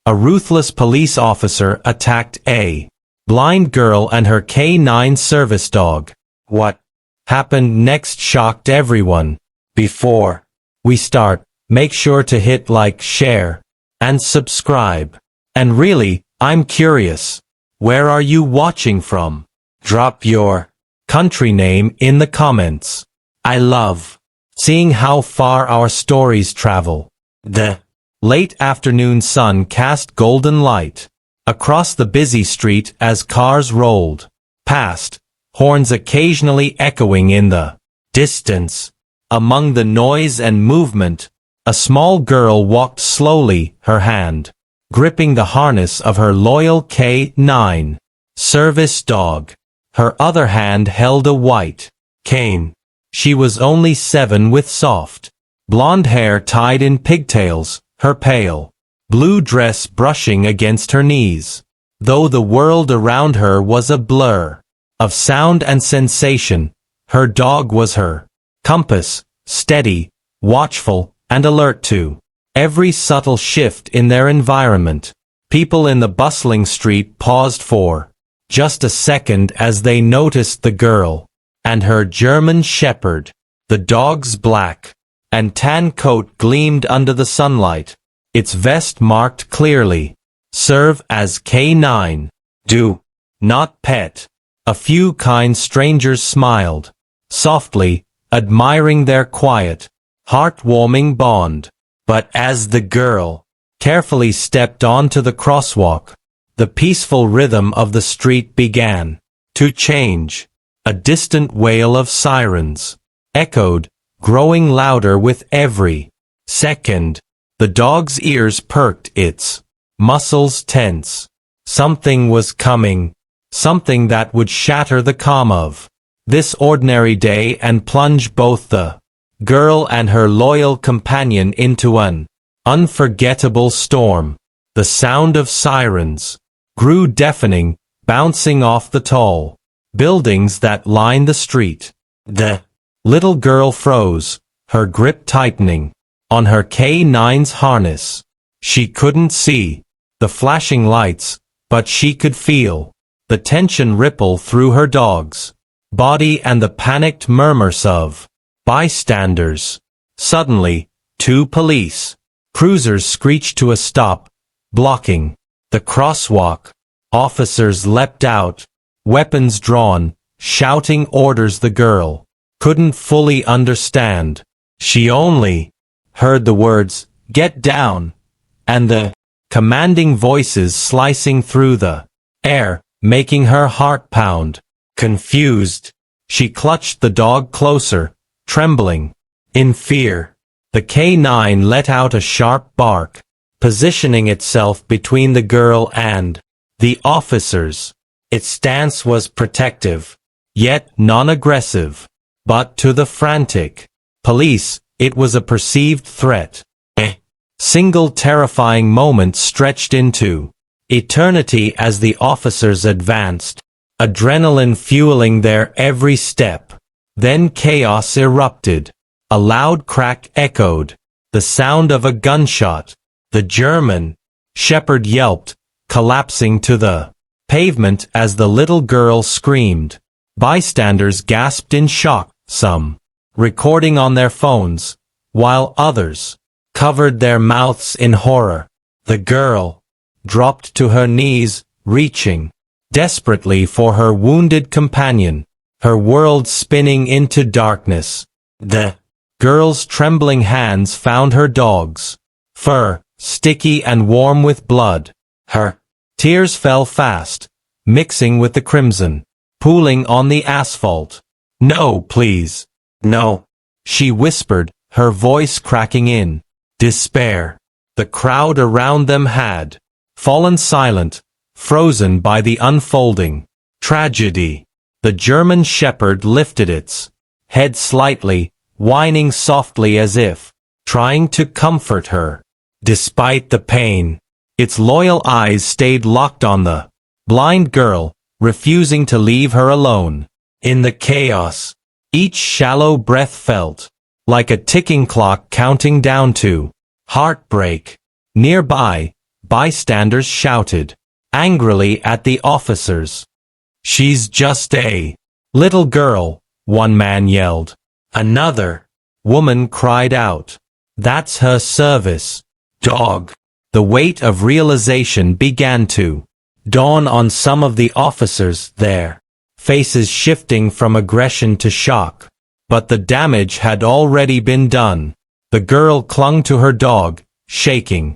A ruthless police officer attacked a blind girl and her K9 service dog. What happened next shocked everyone. Before we start, make sure to hit like, share, and subscribe. And really, I'm curious. Where are you watching from? Drop your country name in the comments. I love seeing how far our stories travel. The late afternoon sun cast golden light across the busy street as cars rolled past, horns occasionally echoing in the distance. Among the noise and movement, a small girl walked slowly, her hand gripping the harness of her loyal K9 service dog. Her other hand held a white cane. She was only 7 with soft blonde hair tied in pigtails, her pale blue dress brushing against her knees. Though the world around her was a blur of sound and sensation, her dog was her compass, steady, watchful, and alert to every subtle shift in their environment. People in the bustling street paused for just a second as they noticed the girl and her German shepherd. The dog's black and tan coat gleamed under the sunlight, its vest marked clearly, "Serve as K9. Do not pet." A few kind strangers smiled softly, admiring their quiet, heartwarming bond. But as the girl carefully stepped onto the crosswalk, the peaceful rhythm of the street began to change. A distant wail of sirens echoed, growing louder with every second. The dog's ears perked, its muscles tense. Something was coming, something that would shatter the calm of this ordinary day and plunge both the girl and her loyal companion into an unforgettable storm. The sound of sirens grew deafening, bouncing off the tall buildings that lined the street. The little girl froze, her grip tightening on her K9's harness. She couldn't see the flashing lights, but she could feel the tension ripple through her dog's body and the panicked murmurs of bystanders. Suddenly, 2 police cruisers screeched to a stop, blocking the crosswalk. Officers leapt out, weapons drawn, shouting orders. The girl couldn't fully understand. She only heard the words, "Get down," and the commanding voices slicing through the air, making her heart pound. Confused, she clutched the dog closer, trembling in fear. The K9 let out a sharp bark, positioning itself between the girl and the officers. Its stance was protective, yet non-aggressive. But to the frantic police, it was a perceived threat. A single terrifying moment stretched into eternity as the officers advanced, adrenaline fueling their every step. Then chaos erupted. A loud crack echoed, the sound of a gunshot. The German shepherd yelped, collapsing to the pavement as the little girl screamed. Bystanders gasped in shock, some recording on their phones, while others covered their mouths in horror. The girl dropped to her knees, reaching desperately for her wounded companion, her world spinning into darkness. The girl's trembling hands found her dog's fur, sticky and warm with blood. Her tears fell fast, mixing with the crimson, pooling on the asphalt. "No, please. No," she whispered, her voice cracking in despair. The crowd around them had fallen silent, frozen by the unfolding tragedy. The German shepherd lifted its head slightly, whining softly as if trying to comfort her. Despite the pain, its loyal eyes stayed locked on the blind girl, refusing to leave her alone. In the chaos, each shallow breath felt like a ticking clock counting down to heartbreak. Nearby, bystanders shouted angrily at the officers. "She's just a little girl," one man yelled. Another woman cried out, "That's her service dog." The weight of realization began to dawn on some of the officers, their faces shifting from aggression to shock. But the damage had already been done. The girl clung to her dog, shaking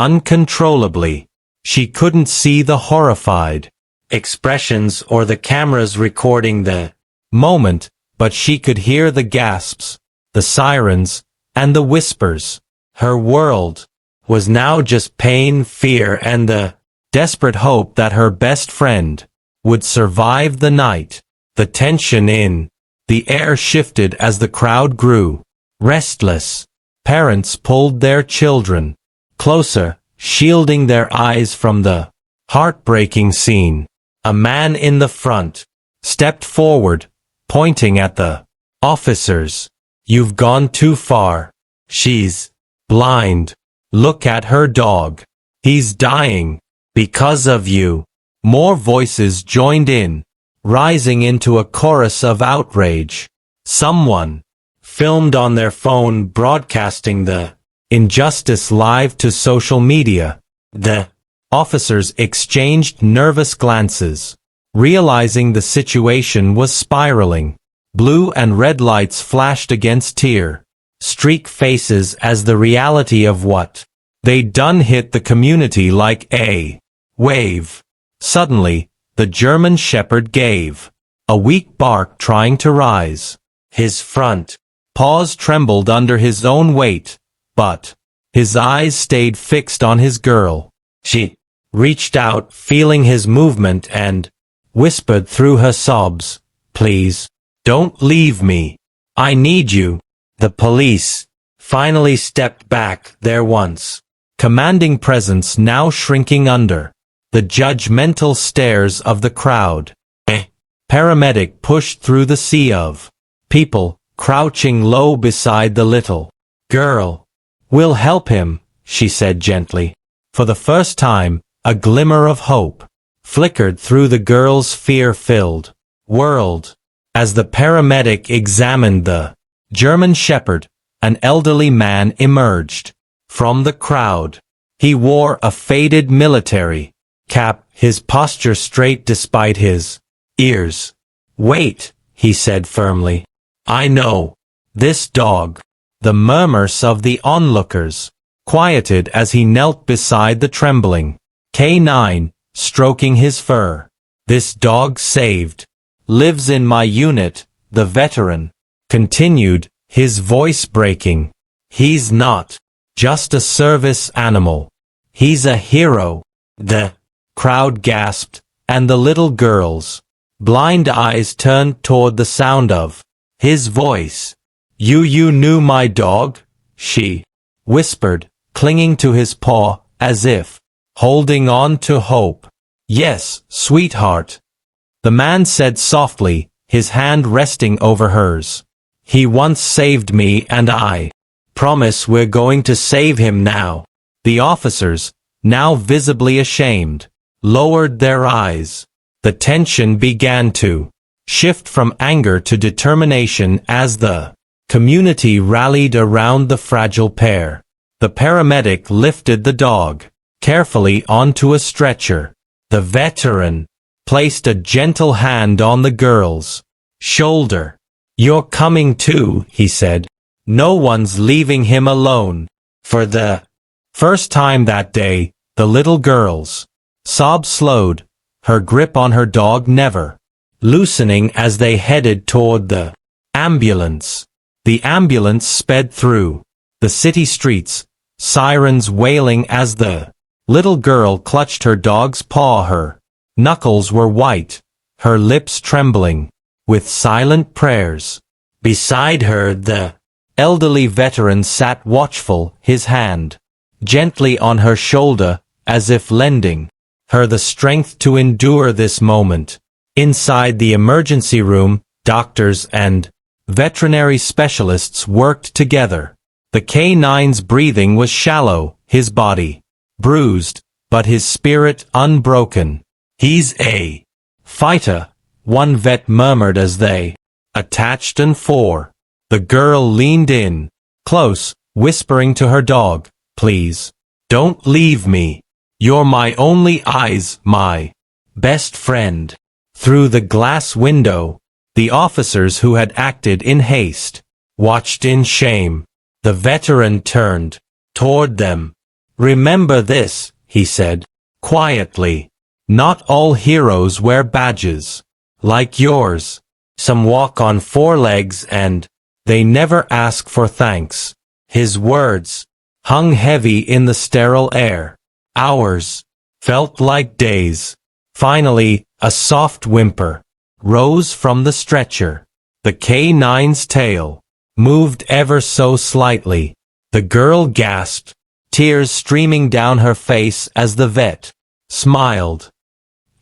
uncontrollably. She couldn't see the horrified expressions or the cameras recording the moment, but she could hear the gasps, the sirens, and the whispers. Her world was now just pain, fear, and the desperate hope that her best friend would survive the night. The tension in the air shifted as the crowd grew restless. Parents pulled their children closer, shielding their eyes from the heartbreaking scene. A man in the front stepped forward, pointing at the officers. "You've gone too far. She's blind. Look at her dog. He's dying because of you." More voices joined in, rising into a chorus of outrage. Someone filmed on their phone, broadcasting the injustice live to social media. The officers exchanged nervous glances, realizing the situation was spiraling. Blue and red lights flashed against tear-streaked faces as the reality of what they'd done hit the community like a wave. Suddenly, the German Shepherd gave a weak bark, trying to rise. His front paws trembled under his own weight, but his eyes stayed fixed on his girl. She reached out, feeling his movement, and whispered through her sobs, "Please, don't leave me. I need you." The police finally stepped back, their once commanding presence now shrinking under the judgmental stares of the crowd. A paramedic pushed through the sea of people, crouching low beside the little girl. "We'll help him," she said gently. For the first time, a glimmer of hope flickered through the girl's fear-filled world. As the paramedic examined the German Shepherd, an elderly man emerged from the crowd. He wore a faded military cap, his posture straight despite his ears. "Wait," he said firmly. "I know this dog." The murmurs of the onlookers quieted as he knelt beside the trembling K9, stroking his fur. "This dog saved lives in my unit," the veteran continued, his voice breaking. "He's not just a service animal. He's a hero." The crowd gasped, and the little girl's blind eyes turned toward the sound of his voice. You knew my dog?" she whispered, clinging to his paw, as if holding on to hope. "Yes, sweetheart," the man said softly, his hand resting over hers. "He once saved me, and I promise we're going to save him now." The officers, now visibly ashamed, lowered their eyes. The tension began to shift from anger to determination as the community rallied around the fragile pair. The paramedic lifted the dog carefully onto a stretcher. The veteran placed a gentle hand on the girl's shoulder. "You're coming too," he said. "No one's leaving him alone." For the first time that day, the little girl's sobs slowed, her grip on her dog never loosening as they headed toward the ambulance. The ambulance sped through the city streets, sirens wailing as the little girl clutched her dog's paw. Her knuckles were white, her lips trembling with silent prayers. Beside her, the elderly veteran sat watchful, his hand gently on her shoulder, as if lending her the strength to endure this moment. Inside the emergency room, doctors and veterinary specialists worked together. The K9's breathing was shallow, his body bruised, but his spirit unbroken. He's a fighter, one vet murmured as they attached and for. The girl leaned in, close, whispering to her dog, "Please, don't leave me. You're my only eyes, my best friend." Through the glass window, the officers who had acted in haste watched in shame. The veteran turned toward them. "Remember this," he said, quietly. "Not all heroes wear badges like yours. Some walk on four legs and they never ask for thanks." His words hung heavy in the sterile air. Hours felt like days. Finally, a soft whimper rose from the stretcher. The K9's tail moved ever so slightly. The girl gasped, tears streaming down her face as the vet smiled.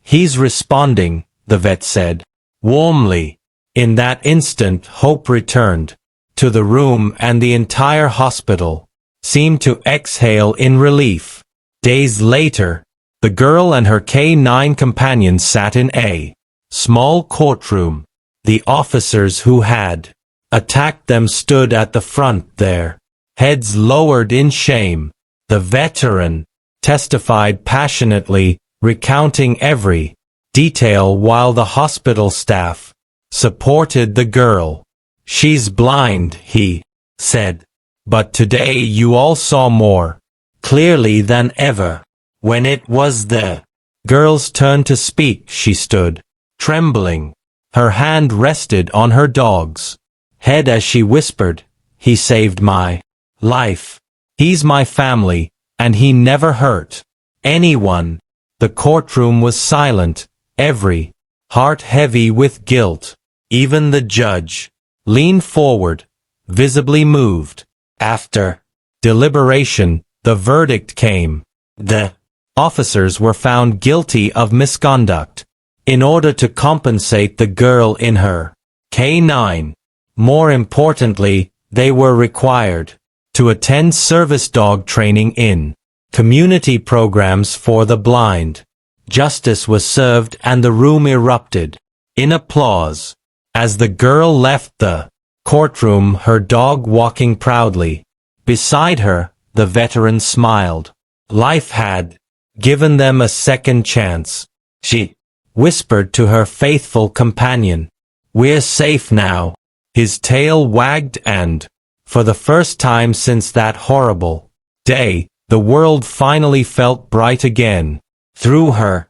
"He's responding," the vet said, warmly. In that instant hope returned to the room, and the entire hospital seemed to exhale in relief. Days later, the girl and her K9 companion sat in a small courtroom. The officers who had attacked them stood at the front, their heads lowered in shame. The veteran testified passionately, recounting every detail while the hospital staff supported the girl. "She's blind," he said, "but today you all saw more clearly than ever." When it was the girl's turn to speak, she stood, trembling. Her hand rested on her dog's head as she whispered, "He saved my life. He's my family, and he never hurt anyone." The courtroom was silent, every heart heavy with guilt. Even the judge leaned forward, visibly moved. After deliberation, the verdict came. The officers were found guilty of misconduct in order to compensate the girl in her K9. More importantly, they were required to attend service dog training in community programs for the blind. Justice was served and the room erupted in applause. As the girl left the courtroom, her dog walking proudly beside her, the veteran smiled. Life had given them a second chance. She whispered to her faithful companion, "We're safe now." His tail wagged and, for the first time since that horrible day, the world finally felt bright again. Through her